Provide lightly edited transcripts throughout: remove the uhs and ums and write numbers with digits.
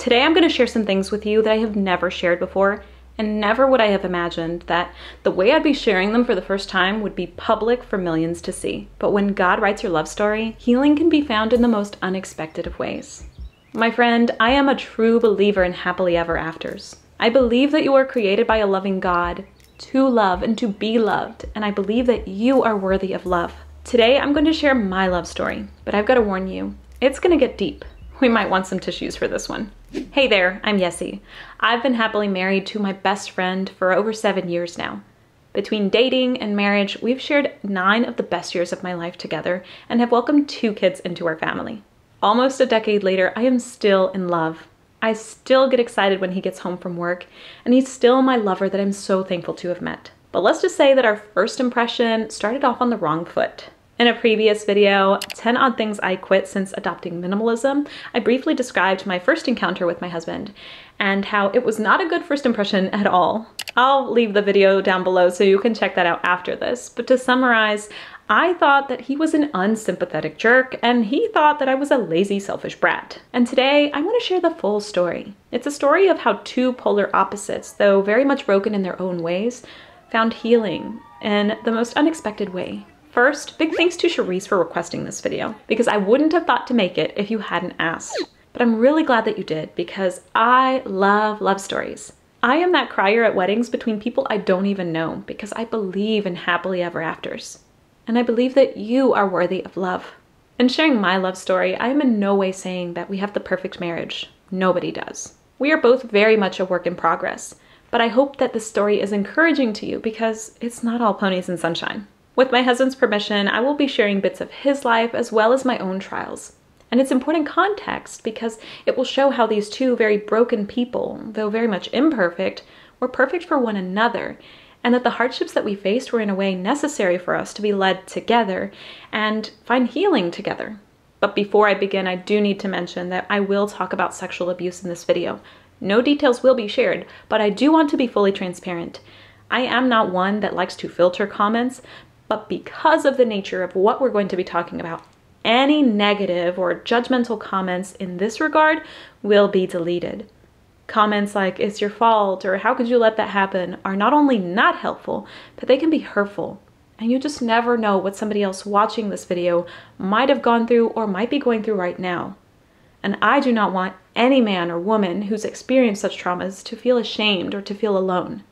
Today I'm going to share some things with you that I have never shared before, and never would I have imagined that the way I'd be sharing them for the first time would be public for millions to see. But when God writes your love story, healing can be found in the most unexpected of ways. My friend, I am a true believer in happily ever afters. I believe that you are created by a loving God to love and to be loved, and I believe that you are worthy of love. Today I'm going to share my love story, but I've got to warn you, it's going to get deep. We might want some tissues for this one. Hey there, I'm Yessie. I've been happily married to my best friend for over 7 years now. Between dating and marriage, we've shared 9 of the best years of my life together and have welcomed 2 kids into our family. Almost a decade later, I am still in love. I still get excited when he gets home from work, and he's still my lover that I'm so thankful to have met. But let's just say that our first impression started off on the wrong foot. In a previous video, 10 Odd Things I Quit Since Adopting Minimalism, I briefly described my first encounter with my husband and how it was not a good first impression at all. I'll leave the video down below so you can check that out after this, but to summarize, I thought that he was an unsympathetic jerk and he thought that I was a lazy, selfish brat. And today I want to share the full story. It's a story of how 2 polar opposites, though very much broken in their own ways, found healing in the most unexpected way. First, big thanks to Charisse for requesting this video, because I wouldn't have thought to make it if you hadn't asked. But I'm really glad that you did, because I love love stories. I am that crier at weddings between people I don't even know, because I believe in happily ever afters. And I believe that you are worthy of love. In sharing my love story, I am in no way saying that we have the perfect marriage. Nobody does. We are both very much a work in progress, but I hope that this story is encouraging to you because it's not all ponies and sunshine. With my husband's permission, I will be sharing bits of his life as well as my own trials. And it's important context because it will show how these 2 very broken people, though very much imperfect, were perfect for one another, and that the hardships that we faced were in a way necessary for us to be led together and find healing together. But before I begin, I do need to mention that I will talk about sexual abuse in this video. No details will be shared, but I do want to be fully transparent. I am not one that likes to filter comments, but because of the nature of what we're going to be talking about, any negative or judgmental comments in this regard will be deleted. Comments like, "It's your fault," or "How could you let that happen?" are not only not helpful, but they can be hurtful. And you just never know what somebody else watching this video might have gone through or might be going through right now. And I do not want any man or woman who's experienced such traumas to feel ashamed or to feel alone.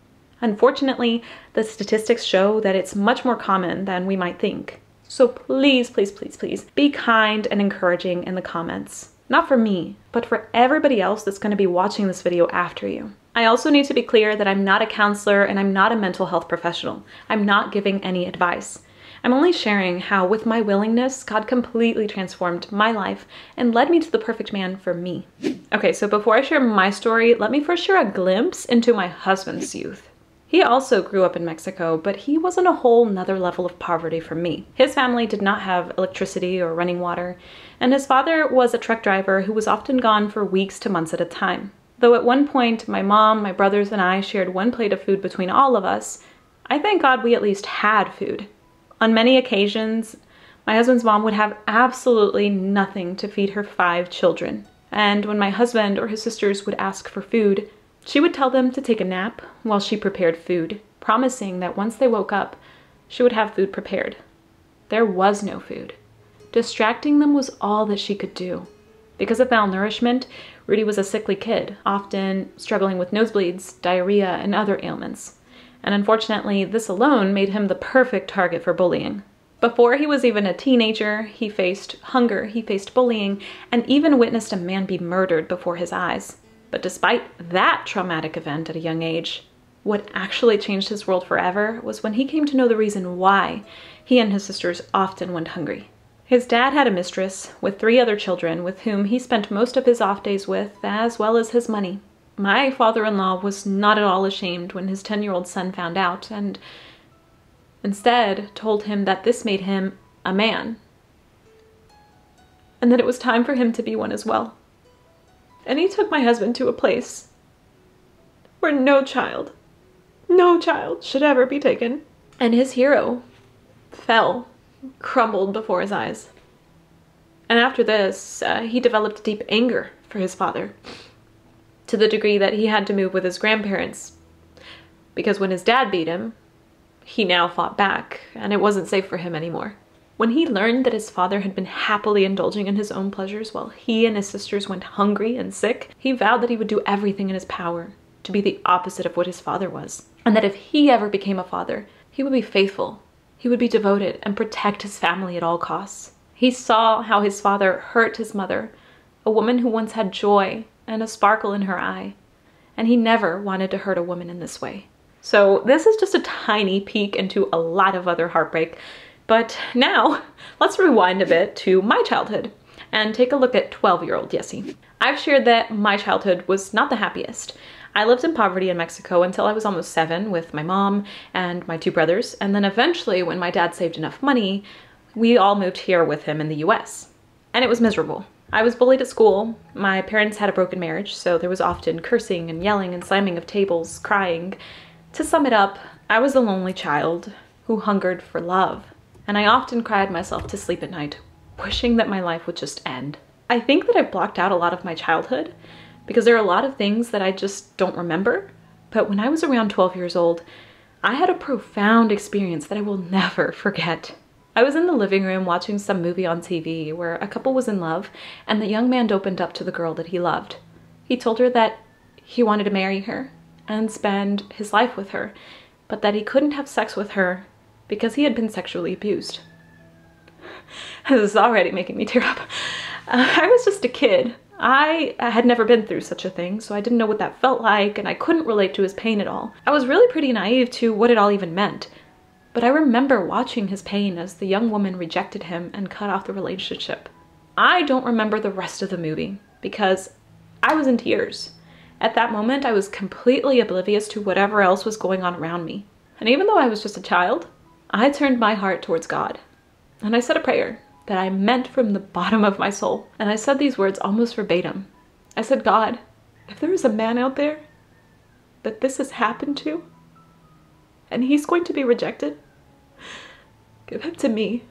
Unfortunately, the statistics show that it's much more common than we might think. So please, please, please, please be kind and encouraging in the comments. Not for me, but for everybody else that's going to be watching this video after you. I also need to be clear that I'm not a counselor and I'm not a mental health professional. I'm not giving any advice. I'm only sharing how, with my willingness, God completely transformed my life and led me to the perfect man for me. Okay, so before I share my story, let me first share a glimpse into my husband's youth. He also grew up in Mexico, but he was on a whole nother level of poverty from me. His family did not have electricity or running water, and his father was a truck driver who was often gone for weeks to months at a time. Though at one point, my mom, my brothers, and I shared 1 plate of food between all of us, I thank God we at least had food. On many occasions, my husband's mom would have absolutely nothing to feed her 5 children. And when my husband or his sisters would ask for food, she would tell them to take a nap while she prepared food, promising that once they woke up, she would have food prepared. There was no food. Distracting them was all that she could do. Because of malnourishment, Rudy was a sickly kid, often struggling with nosebleeds, diarrhea, and other ailments. And unfortunately, this alone made him the perfect target for bullying. Before he was even a teenager, he faced hunger, he faced bullying, and even witnessed a man be murdered before his eyes. But despite that traumatic event at a young age, what actually changed his world forever was when he came to know the reason why he and his sisters often went hungry. His dad had a mistress with 3 other children with whom he spent most of his off days with, as well as his money. My father-in-law was not at all ashamed when his 10-year-old son found out, and instead told him that this made him a man, and that it was time for him to be one as well. And he took my husband to a place where no child should ever be taken. And his hero fell, crumbled before his eyes. And after this, he developed deep anger for his father. to the degree that he had to move with his grandparents because when his dad beat him, he now fought back and it wasn't safe for him anymore. When he learned that his father had been happily indulging in his own pleasures while he and his sisters went hungry and sick, he vowed that he would do everything in his power to be the opposite of what his father was, and that if he ever became a father, he would be faithful, he would be devoted, and protect his family at all costs. He saw how his father hurt his mother, a woman who once had joy and a sparkle in her eye, and he never wanted to hurt a woman in this way. So this is just a tiny peek into a lot of other heartbreak. But now, let's rewind a bit to my childhood and take a look at 12-year-old Jessie. I've shared that my childhood was not the happiest. I lived in poverty in Mexico until I was almost 7 with my mom and my 2 brothers, and then eventually when my dad saved enough money, we all moved here with him in the US. And it was miserable. I was bullied at school, my parents had a broken marriage, so there was often cursing and yelling and slamming of tables, crying. To sum it up, I was a lonely child who hungered for love. And I often cried myself to sleep at night, wishing that my life would just end. I think that I blocked out a lot of my childhood because there are a lot of things that I just don't remember. But when I was around 12 years old, I had a profound experience that I will never forget. I was in the living room watching some movie on TV where a couple was in love and the young man opened up to the girl that he loved. He told her that he wanted to marry her and spend his life with her, but that he couldn't have sex with her because he had been sexually abused. This is already making me tear up. I was just a kid. I had never been through such a thing, so I didn't know what that felt like, and I couldn't relate to his pain at all. I was really pretty naive to what it all even meant. But I remember watching his pain as the young woman rejected him and cut off the relationship. I don't remember the rest of the movie because I was in tears. At that moment, I was completely oblivious to whatever else was going on around me. And even though I was just a child, I turned my heart towards God, and I said a prayer that I meant from the bottom of my soul. And I said these words almost verbatim. I said, God, if there is a man out there that this has happened to, and he's going to be rejected, give him to me.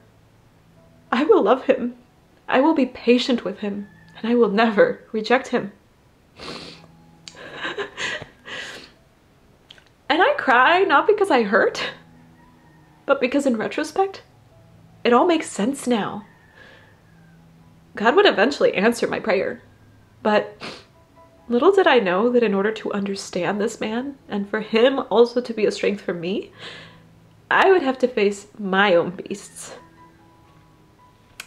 I will love him. I will be patient with him, and I will never reject him. And I cry not because I hurt, but because in retrospect, it all makes sense now. God would eventually answer my prayer, but little did I know that in order to understand this man, and for him also to be a strength for me, I would have to face my own beasts.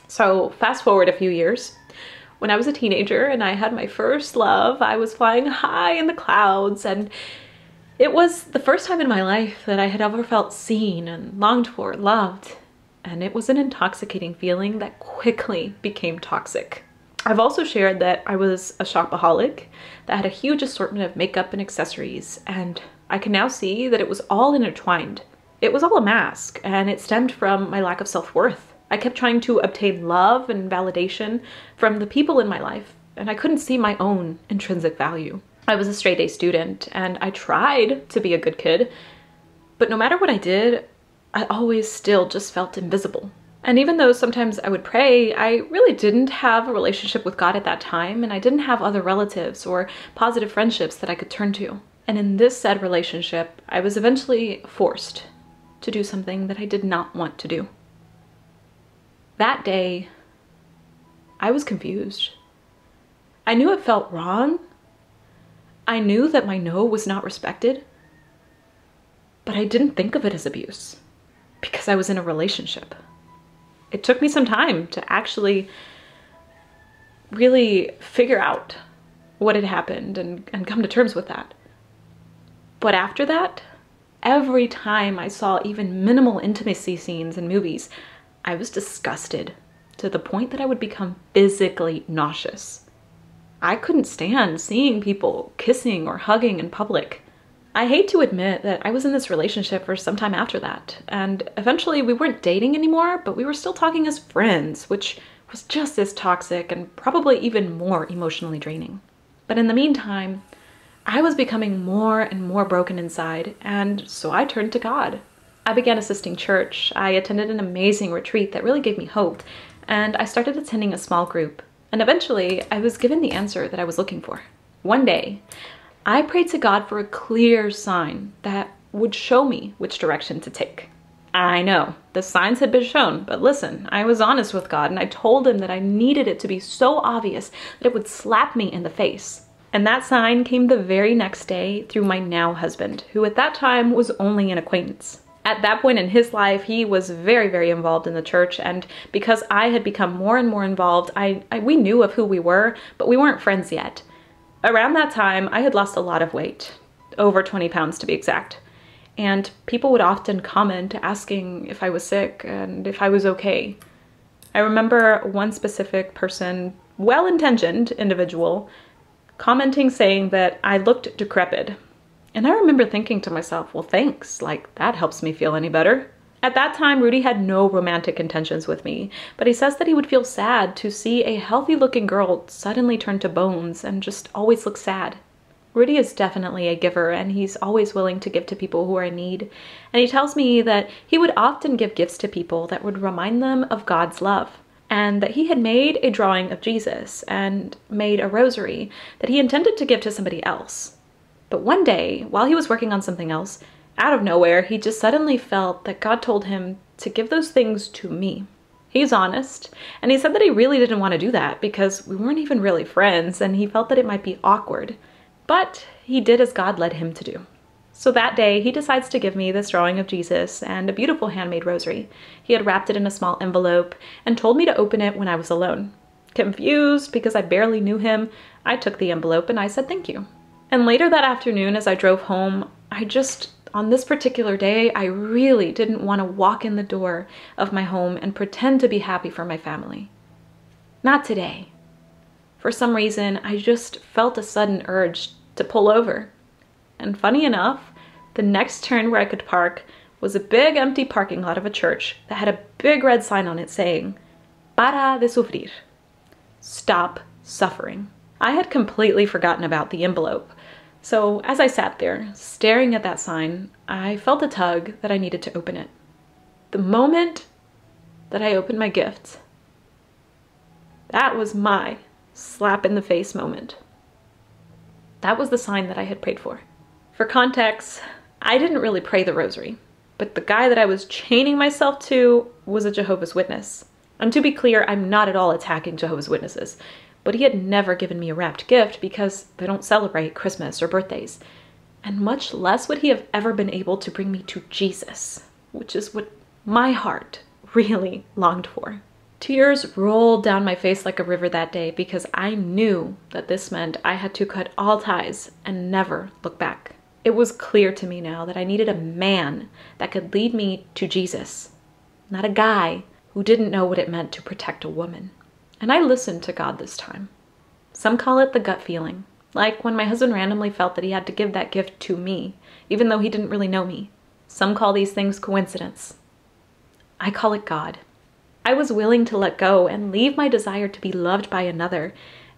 So fast forward a few years, when I was a teenager and I had my first love, I was flying high in the clouds, and it was the first time in my life that I had ever felt seen and longed for, loved, and it was an intoxicating feeling that quickly became toxic. I've also shared that I was a shopaholic that had a huge assortment of makeup and accessories, and I can now see that it was all intertwined. It was all a mask, and it stemmed from my lack of self-worth. I kept trying to obtain love and validation from the people in my life, and I couldn't see my own intrinsic value. I was a straight-A student, and I tried to be a good kid, but no matter what I did, I always still just felt invisible. And even though sometimes I would pray, I really didn't have a relationship with God at that time, and I didn't have other relatives or positive friendships that I could turn to. And in this said relationship, I was eventually forced to do something that I did not want to do. That day, I was confused. I knew it felt wrong. I knew that my no was not respected, but I didn't think of it as abuse because I was in a relationship. It took me some time to actually really figure out what had happened and come to terms with that. But after that, every time I saw even minimal intimacy scenes in movies, I was disgusted to the point that I would become physically nauseous. I couldn't stand seeing people kissing or hugging in public. I hate to admit that I was in this relationship for some time after that, and eventually we weren't dating anymore, but we were still talking as friends, which was just as toxic and probably even more emotionally draining. But in the meantime, I was becoming more and more broken inside, and so I turned to God. I began assisting church. I attended an amazing retreat that really gave me hope, and I started attending a small group. And eventually, I was given the answer that I was looking for. One day, I prayed to God for a clear sign that would show me which direction to take. I know, the signs had been shown, but listen, I was honest with God and I told him that I needed it to be so obvious that it would slap me in the face. And that sign came the very next day through my now husband, who at that time was only an acquaintance. At that point in his life, he was very, very involved in the church, and because I had become more and more involved, we knew of who we were, but we weren't friends yet. Around that time, I had lost a lot of weight, over 20 pounds to be exact, and people would often comment asking if I was sick and if I was okay. I remember one specific person, well-intentioned individual, commenting saying that I looked decrepit. And I remember thinking to myself, well, thanks, like that helps me feel any better. At that time, Rudy had no romantic intentions with me, but he says that he would feel sad to see a healthy looking girl suddenly turn to bones and just always look sad. Rudy is definitely a giver and he's always willing to give to people who are in need. And he tells me that he would often give gifts to people that would remind them of God's love. And that he had made a drawing of Jesus and made a rosary that he intended to give to somebody else. But one day, while he was working on something else, out of nowhere, he just suddenly felt that God told him to give those things to me. He's honest, and he said that he really didn't want to do that because we weren't even really friends and he felt that it might be awkward. But he did as God led him to do. So that day, he decides to give me this drawing of Jesus and a beautiful handmade rosary. He had wrapped it in a small envelope and told me to open it when I was alone. Confused because I barely knew him, I took the envelope and I said thank you. And later that afternoon, as I drove home, on this particular day, I really didn't want to walk in the door of my home and pretend to be happy for my family. Not today. For some reason, I just felt a sudden urge to pull over. And funny enough, the next turn where I could park was a big empty parking lot of a church that had a big red sign on it saying, "Para de sufrir." Stop suffering. I had completely forgotten about the envelope. So as I sat there, staring at that sign, I felt a tug that I needed to open it. The moment that I opened my gift, that was my slap in the face moment. That was the sign that I had prayed for. For context, I didn't really pray the rosary, but the guy that I was chaining myself to was a Jehovah's Witness. And to be clear, I'm not at all attacking Jehovah's Witnesses. But he had never given me a wrapped gift because they don't celebrate Christmas or birthdays. And much less would he have ever been able to bring me to Jesus, which is what my heart really longed for. Tears rolled down my face like a river that day because I knew that this meant I had to cut all ties and never look back. It was clear to me now that I needed a man that could lead me to Jesus, not a guy who didn't know what it meant to protect a woman. And I listened to God this time. Some call it the gut feeling, like when my husband randomly felt that he had to give that gift to me, even though he didn't really know me. Some call these things coincidence. I call it God. I was willing to let go and leave my desire to be loved by another,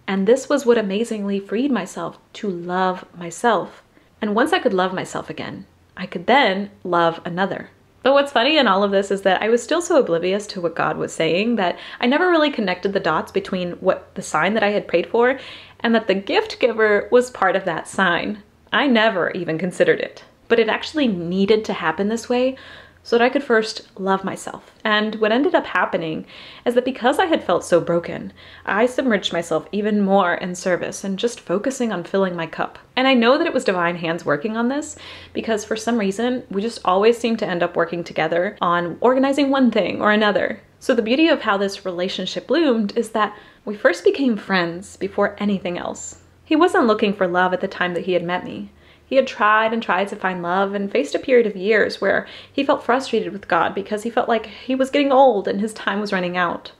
and this was what amazingly freed myself to love myself. And once I could love myself again, I could then love another. But what's funny in all of this is that I was still so oblivious to what God was saying that I never really connected the dots between what the sign that I had prayed for and that the gift giver was part of that sign. I never even considered it. But it actually needed to happen this way so that I could first love myself. And what ended up happening is that because I had felt so broken, I submerged myself even more in service and just focusing on filling my cup. And I know that it was divine hands working on this because for some reason, we just always seem to end up working together on organizing one thing or another. So the beauty of how this relationship bloomed is that we first became friends before anything else. He wasn't looking for love at the time that he had met me. He had tried and tried to find love and faced a period of years where he felt frustrated with God because he felt like he was getting old and his time was running out.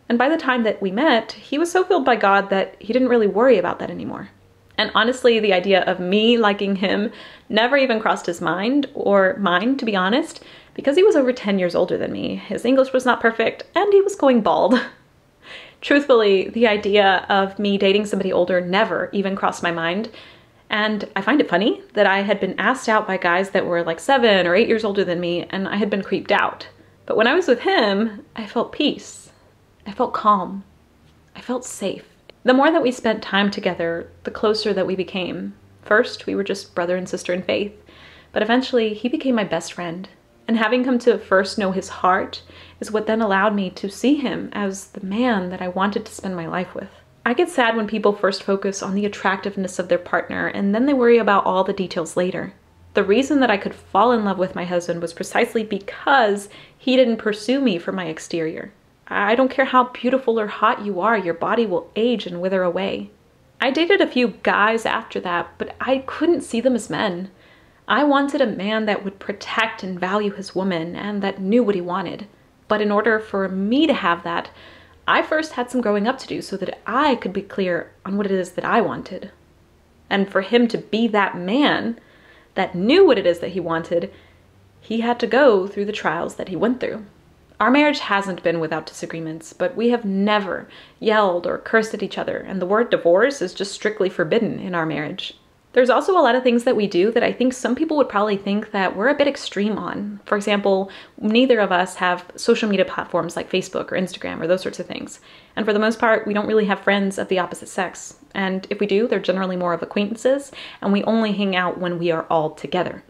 And by the time that we met, he was so filled by God that he didn't really worry about that anymore. And honestly, the idea of me liking him never even crossed his mind, or mine, to be honest, because he was over 10 years older than me. His English was not perfect, and he was going bald. Truthfully, the idea of me dating somebody older never even crossed my mind. And I find it funny that I had been asked out by guys that were like 7 or 8 years older than me, and I had been creeped out. But when I was with him, I felt peace. I felt calm. I felt safe. The more that we spent time together, the closer that we became. First, we were just brother and sister in faith, but eventually he became my best friend. And having come to first know his heart is what then allowed me to see him as the man that I wanted to spend my life with. I get sad when people first focus on the attractiveness of their partner and then they worry about all the details later. The reason that I could fall in love with my husband was precisely because he didn't pursue me for my exterior. I don't care how beautiful or hot you are, your body will age and wither away. I dated a few guys after that, but I couldn't see them as men. I wanted a man that would protect and value his woman and that knew what he wanted. But in order for me to have that, I first had some growing up to do so that I could be clear on what it is that I wanted. And for him to be that man that knew what it is that he wanted, he had to go through the trials that he went through. Our marriage hasn't been without disagreements, but we have never yelled or cursed at each other, and the word divorce is just strictly forbidden in our marriage. There's also a lot of things that we do that I think some people would probably think that we're a bit extreme on. For example, neither of us have social media platforms like Facebook or Instagram or those sorts of things. And for the most part, we don't really have friends of the opposite sex. And if we do, they're generally more of acquaintances, and we only hang out when we are all together.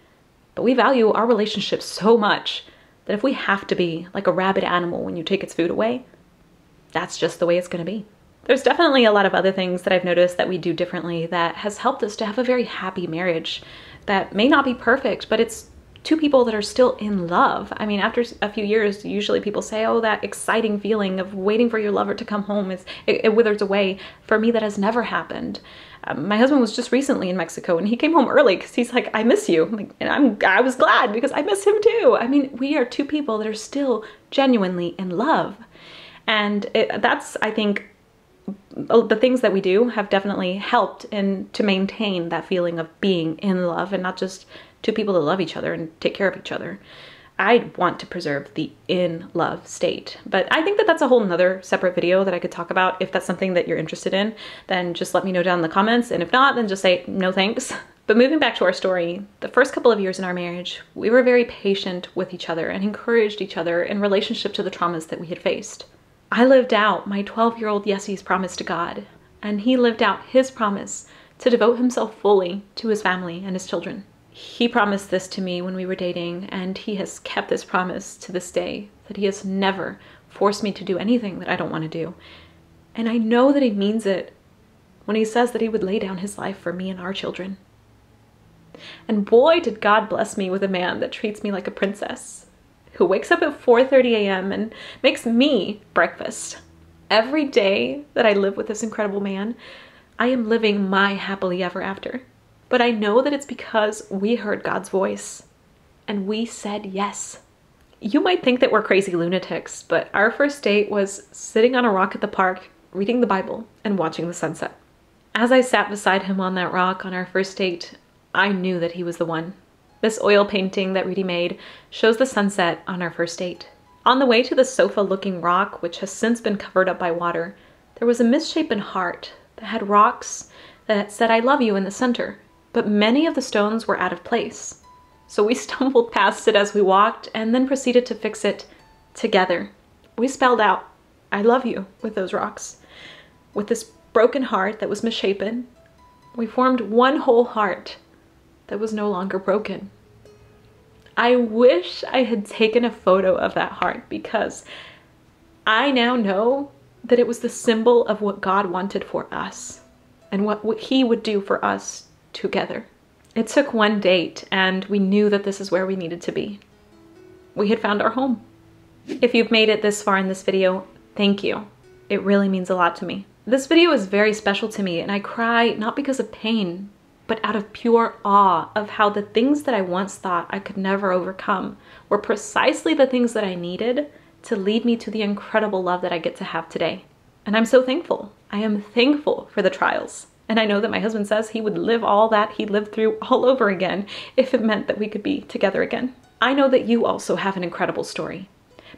But we value our relationship so much that if we have to be like a rabid animal when you take its food away, that's just the way it's going to be. There's definitely a lot of other things that I've noticed that we do differently that has helped us to have a very happy marriage that may not be perfect, but it's two people that are still in love. I mean, after a few years, usually people say, oh, that exciting feeling of waiting for your lover to come home, it withers away. For me, that has never happened. My husband was just recently in Mexico and he came home early because he's like, I miss you. And I was glad because I miss him too. I mean, we are two people that are still genuinely in love. And that's, I think, the things that we do have definitely helped to maintain that feeling of being in love and not just two people that love each other and take care of each other. I want to preserve the in love state, but I think that that's a whole nother separate video that I could talk about. If that's something that you're interested in, then just let me know down in the comments. And if not, then just say no thanks. But moving back to our story, the first couple of years in our marriage, we were very patient with each other and encouraged each other in relationship to the traumas that we had faced. I lived out my 12-year-old Yessie's promise to God, and he lived out his promise to devote himself fully to his family and his children. He promised this to me when we were dating, and he has kept this promise to this day, that he has never forced me to do anything that I don't want to do. And I know that he means it when he says that he would lay down his life for me and our children. And boy, did God bless me with a man that treats me like a princess, who wakes up at 4:30 a.m. and makes me breakfast. Every day that I live with this incredible man, I am living my happily ever after. But I know that it's because we heard God's voice and we said yes. You might think that we're crazy lunatics, but our first date was sitting on a rock at the park, reading the Bible and watching the sunset. As I sat beside him on that rock on our first date, I knew that he was the one. This oil painting that Rudy made shows the sunset on our first date. On the way to the sofa-looking rock, which has since been covered up by water, there was a misshapen heart that had rocks that said I love you in the center, but many of the stones were out of place. So we stumbled past it as we walked and then proceeded to fix it together. We spelled out, I love you, with those rocks. With this broken heart that was misshapen, we formed one whole heart that was no longer broken. I wish I had taken a photo of that heart because I now know that it was the symbol of what God wanted for us and what he would do for us together. It took one date and we knew that this is where we needed to be. We had found our home. If you've made it this far in this video, thank you. It really means a lot to me. This video is very special to me and I cry not because of pain, but out of pure awe of how the things that I once thought I could never overcome were precisely the things that I needed to lead me to the incredible love that I get to have today. And I'm so thankful. I am thankful for the trials. And I know that my husband says he would live all that he lived through all over again if it meant that we could be together again. I know that you also have an incredible story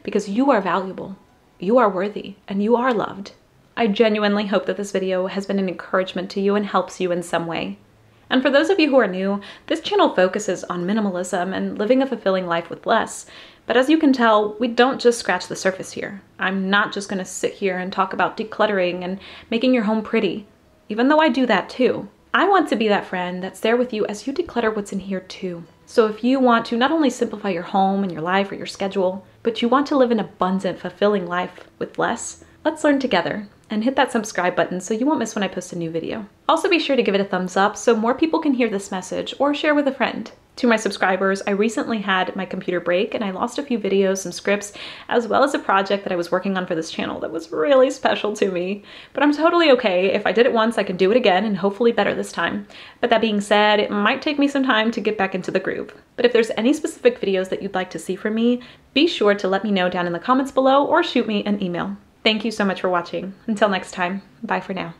because you are valuable, you are worthy, and you are loved. I genuinely hope that this video has been an encouragement to you and helps you in some way. And for those of you who are new, this channel focuses on minimalism and living a fulfilling life with less. But as you can tell, we don't just scratch the surface here. I'm not just going to sit here and talk about decluttering and making your home pretty, even though I do that too. I want to be that friend that's there with you as you declutter what's in here too. So if you want to not only simplify your home and your life or your schedule, but you want to live an abundant, fulfilling life with less, let's learn together. And hit that subscribe button so you won't miss when I post a new video. Also be sure to give it a thumbs up so more people can hear this message or share with a friend. To my subscribers, I recently had my computer break and I lost a few videos, some scripts, as well as a project that I was working on for this channel that was really special to me. But I'm totally okay. If I did it once, I can do it again and hopefully better this time. But that being said, it might take me some time to get back into the groove. But if there's any specific videos that you'd like to see from me, be sure to let me know down in the comments below or shoot me an email. Thank you so much for watching. Until next time, bye for now.